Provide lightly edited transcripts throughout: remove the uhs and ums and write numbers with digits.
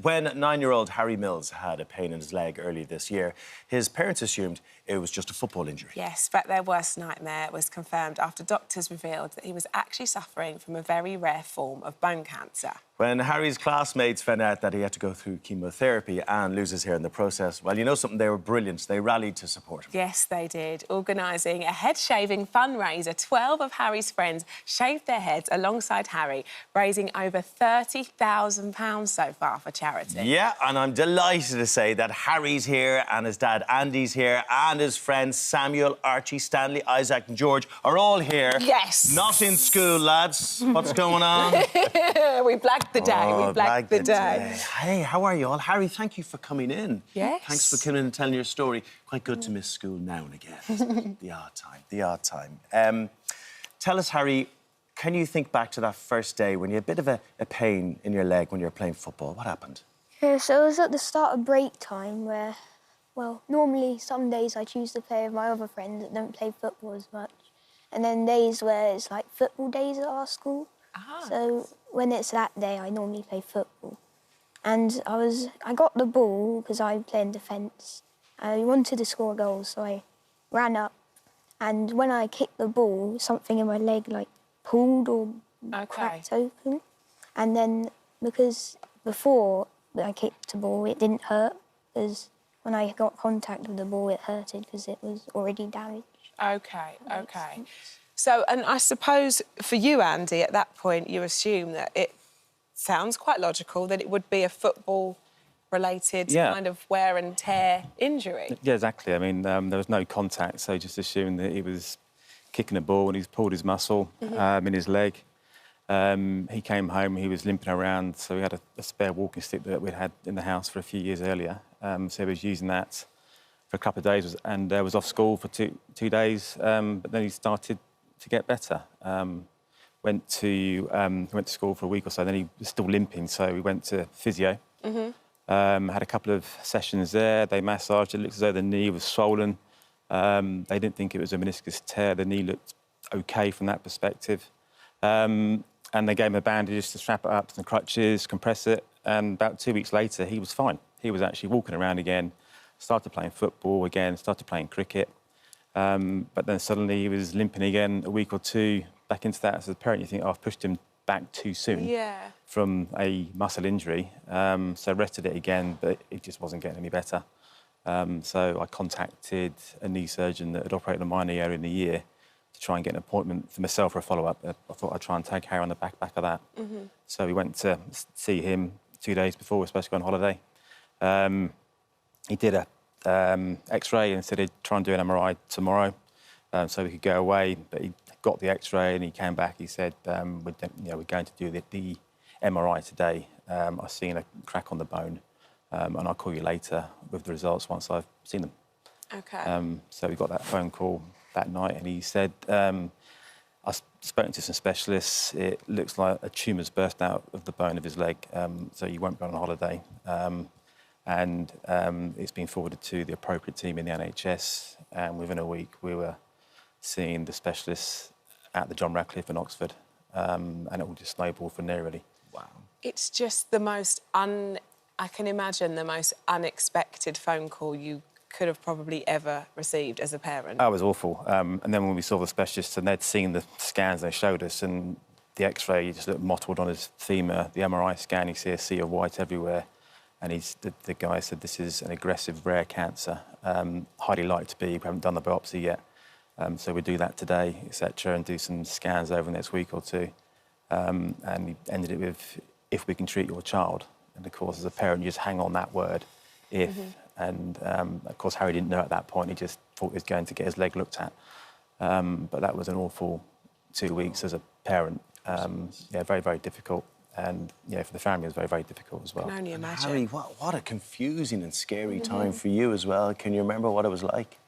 When 9-year-old Harry Mills had a pain in his leg early this year, his parents assumed it was just a football injury. Yes, but their worst nightmare was confirmed after doctors revealed that he was actually suffering from a very rare form of bone cancer. When Harry's classmates found out that he had to go through chemotherapy and lose his hair in the process, well, you know something, they were brilliant. They rallied to support him. Yes, they did, organising a head-shaving fundraiser. 12 of Harry's friends shaved their heads alongside Harry, raising over £30,000 so far for charity. Yeah, and I'm delighted to say that Harry's here and his dad Andy's here and his friends Samuel, Archie, Stanley, Isaac and George are all here. Yes. Not in school, lads. What's going on? We blagged the day. Oh, we blagged the day. Hey, how are you all? Harry, thank you for coming in. Yes. Thanks for coming in and telling your story. Quite good to miss school now and again, isn't it? The odd time. Tell us, Harry, can you think back to that first day when you had a bit of a pain in your leg when you were playing football? What happened? Yeah, so it was at the start of break time where, well, normally some days I choose to play with my other friends that don't play football as much. And then days where it's like football days at our school. So when it's that day, I normally play football. And I got the ball because I play in defence. I wanted to score a goal, so I ran up. And when I kicked the ball, something in my leg like pulled or cracked open. And then because before I kicked the ball, it didn't hurt, because when I got contact with the ball, it hurted because it was already damaged. OK. So, and I suppose for you, Andy, at that point, you assume that it sounds quite logical that it would be a football-related kind of wear and tear injury. Yeah, exactly. I mean, there was no contact, so just assumed that he was kicking a ball and he's pulled his muscle in his leg. He came home, he was limping around, so we had a spare walking stick that we'd had in the house for a few years earlier. So he was using that for a couple of days and was off school for two days, but then he started to get better. Went to school for a week or so, then he was still limping, so we went to physio. Had a couple of sessions there, they massaged it, looked as though the knee was swollen. They didn't think it was a meniscus tear, the knee looked OK from that perspective. And they gave him a bandage to strap it up, some crutches, compress it, and about 2 weeks later, he was fine. He was actually walking around again, started playing football again, started playing cricket. But then suddenly he was limping again a week or two back into that. As a parent, you think, oh, I've pushed him back too soon from a muscle injury. So rested it again, but it just wasn't getting any better. So I contacted a knee surgeon that had operated on my knee earlier in the year to try and get an appointment for myself for a follow-up. I thought I'd try and tag Harry on the back of that. So we went to see him 2 days before we were supposed to go on holiday. He did a X-ray and said he'd try and do an MRI tomorrow so we could go away. But he got the X-ray and he came back. He said, we're going to do the MRI today. I've seen a crack on the bone and I'll call you later with the results once I've seen them. OK. So we got that phone call that night and he said, I've spoken to some specialists. It looks like a tumour's burst out of the bone of his leg, so you won't be on holiday. And it's been forwarded to the appropriate team in the NHS, and within a week we were seeing the specialists at the John Radcliffe in Oxford, and it all just snowballed from there, really. Wow. It's just the most I can imagine the most unexpected phone call you could have probably ever received as a parent. That was awful. And then when we saw the specialists and they'd seen the scans they showed us and the X-ray, you just looked mottled on his femur. The MRI scan, you see a sea of white everywhere. And the guy said, this is an aggressive, rare cancer. Highly likely to be. We haven't done the biopsy yet. So we'll do that today, etc., and do some scans over the next week or two. And he ended it with, if we can treat your child. And, of course, as a parent, you just hang on that word, if. And, of course, Harry didn't know at that point. He just thought he was going to get his leg looked at. But that was an awful 2 weeks as a parent. Yeah, very, very difficult. And, yeah, for the family, it was very, very difficult as well. I can only imagine. Harry, what a confusing and scary time for you as well. Can you remember what it was like?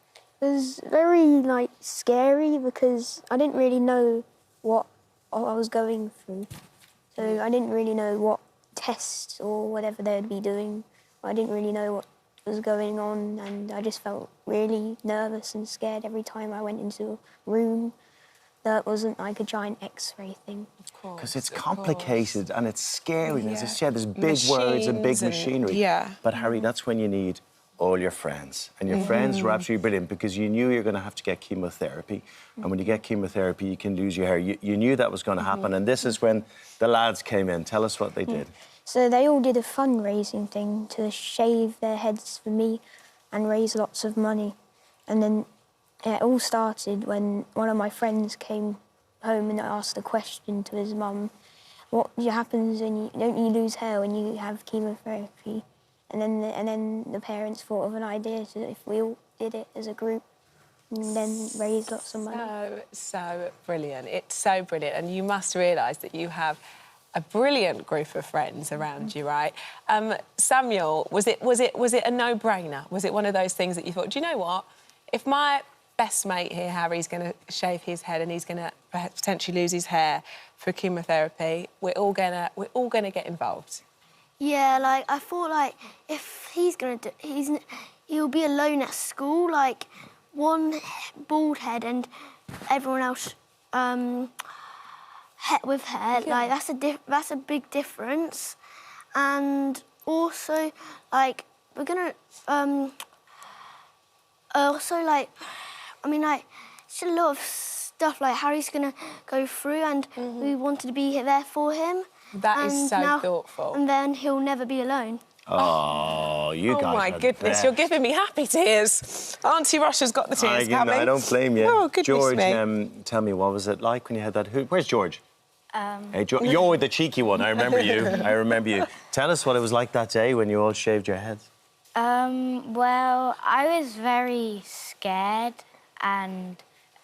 It was very, scary because I didn't really know what I was going through. So I didn't really know what tests or whatever they'd be doing. I didn't really know what was going on, and I just felt really nervous and scared every time I went into a room. that wasn't like a giant X-ray thing. Of course. Because it's of course. complicated and it's scary. Yeah. As I said, there's big words and big machinery. Yeah. But Harry, that's when you need all your friends. And your friends were absolutely brilliant because you knew you were going to have to get chemotherapy. And when you get chemotherapy, you can lose your hair. You knew that was going to happen. And this is when the lads came in. Tell us what they did. So they all did a fundraising thing to shave their heads for me and raise lots of money. And then it all started when one of my friends came home and asked a question to his mum. What happens when don't you lose hair when you have chemotherapy? And then the parents thought of an idea to if we all did it as a group and then raise lots of money. So brilliant. It's so brilliant. And you must realise that you have a brilliant group of friends around you, right? Samuel, was it a no-brainer? Was it one of those things that you thought, do you know what? If my best mate here, Harry's going to shave his head and he's going to potentially lose his hair for chemotherapy, we're all gonna get involved. Yeah, like I thought, like if he's gonna do, he'll be alone at school, like one bald head and everyone else with hair. Yeah. Like that's a big difference, and also like we're gonna also like I mean like it's a lot of stuff like Harry's gonna go through, and we wanted to be there for him. That is so thoughtful. And then he'll never be alone. Oh, you guys. Oh, my goodness, you're giving me happy tears. Auntie Russia's got the tears coming. I don't blame you. Oh, goodness George, me. Tell me, what was it like when you had that hoop? Where's George? Hey, you're the cheeky one. I remember you. I remember you. Tell us what it was like that day when you all shaved your heads. Well, I was very scared and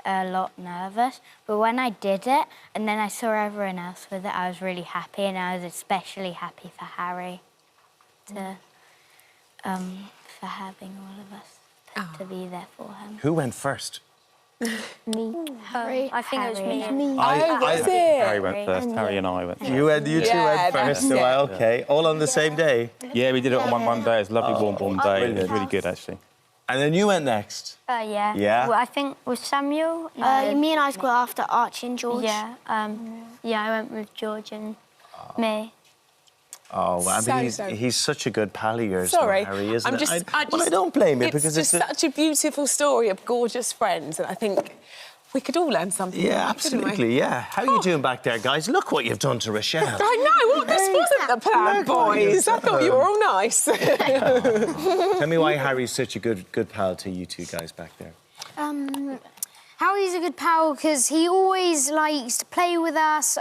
a lot nervous, but when I did it and then I saw everyone else with it, I was really happy, and I was especially happy for Harry for having all of us to be there for him. Who went first? Me. Harry. I think it was me. Harry went first. Harry and I went first. You two went first. Well, OK. All on the same day? Yeah, we did it on one day. It's a lovely warm day. It was really good, actually. And then you went next? Yeah. Yeah? Well, I think with Samuel. Me and I got after Archie and George. Yeah. Yeah, I went with George and me. Oh, well, I mean, he's such a good pal of yours, Sorry, Harry, isn't I'm just, it? I Well, I don't blame you, because it's just such a beautiful story of gorgeous friends, and I think we could all learn something. Yeah, from it, couldn't we? absolutely, yeah. How are you doing back there, guys? Look what you've done to Rochelle. I know, this wasn't the plan, boys. I thought you were all nice. Tell me why Harry's such a good pal to you two guys back there. Harry's a good pal because he always likes to play with us.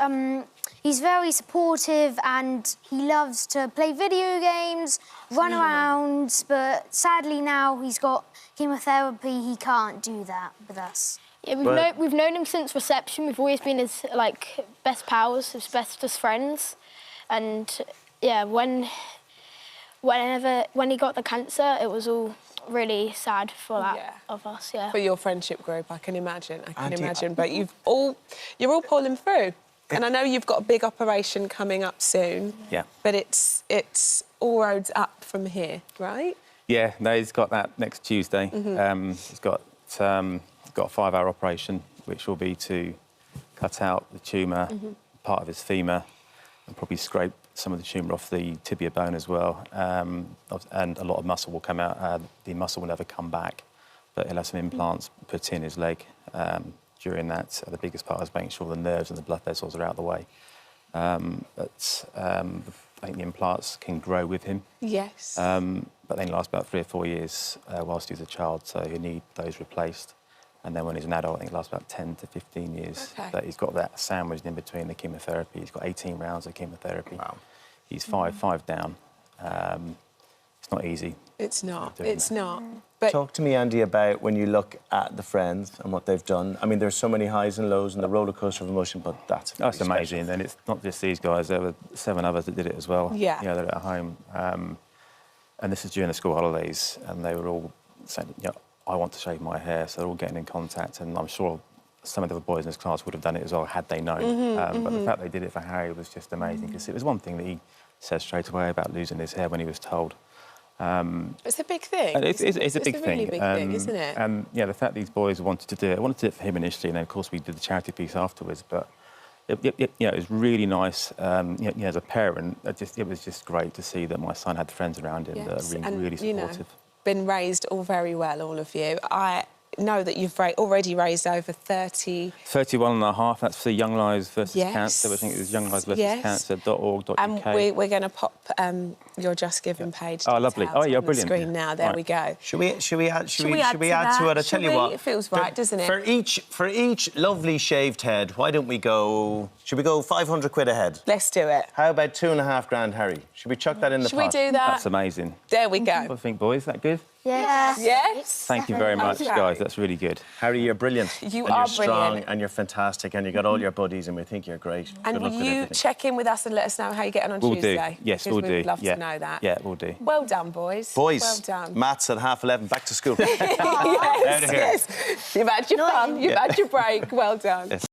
He's very supportive and he loves to play video games, run around, but sadly now he's got chemotherapy, he can't do that with us. Yeah, we've known him since reception. We've always been his best pals, his bestest friends, and yeah, when he got the cancer, it was all really sad for that of us. Yeah. For your friendship group, I can imagine. But you're all pulling through. And I know you've got a big operation coming up soon. Yeah. But it's all roads up from here, right? Yeah, no, he's got that next Tuesday. He's got a 5-hour operation, which will be to cut out the tumour, part of his femur, and probably scrape some of the tumour off the tibia bone as well. And a lot of muscle will come out. The muscle will never come back, but he'll have some implants put in his leg. During that, the biggest part is making sure the nerves and the blood vessels are out of the way. I think the implants can grow with him. Yes. But they last about 3 or 4 years whilst he's a child, so he'll need those replaced. And then when he's an adult, I think it lasts about 10 to 15 years. Okay. But he's got that sandwiched in between the chemotherapy. He's got 18 rounds of chemotherapy. Wow. He's five down. It's not easy. It's not. It's not. But Talk to me, Andy, about when you look at the friends and what they've done. I mean, there's so many highs and lows and the roller coaster of emotion, but that's amazing. Special. And it's not just these guys. There were 7 others that did it as well. Yeah. You know, they're at home. And this is during the school holidays, and they were all saying, I want to shave my hair, so they're all getting in contact, and I'm sure some of the other boys in his class would have done it as well had they known. But the fact they did it for Harry was just amazing, because it was one thing that he said straight away about losing his hair when he was told. It's a big thing. It's a big thing. Really big thing, isn't it? And yeah, the fact these boys wanted to do it. I wanted to do it for him initially, and then of course we did the charity piece afterwards. But it was really nice. As a parent, it was just great to see that my son had friends around him that are really supportive. Been raised all very well, all of you. I know that you've already raised over 30... 31.5, that's for Young Lives versus Cancer. I think it was younglives-versus-cancer.org.uk. And we're going to pop your Just Giving page Oh, lovely. Oh, yeah, on brilliant. the screen now. There we go. Should we add to it? I tell you what. It feels right, doesn't it? For each lovely shaved head, why don't we go... Should we go 500 quid a head? Let's do it. How about 2.5 grand, Harry? Should we chuck that in the pot? Should we do that? That's amazing. There we go. What do you think, boys? Is that good? Yes. Yes? Thank you very much, guys. That's really good. Harry, you're brilliant. You and are you're strong brilliant. and you're fantastic and you got all your buddies and we think you're great. And Good luck will with you everything. check in with us and let us know how you're getting on We'll Tuesday? do. Yes, Because we'll do. we'd love Yeah. to know that. Yeah, we'll do. Well done, boys. Boys, well done. maths at 11:30, back to school. Yes, Out of here. yes. You've had your fun, you've had your break. Well done. Yes.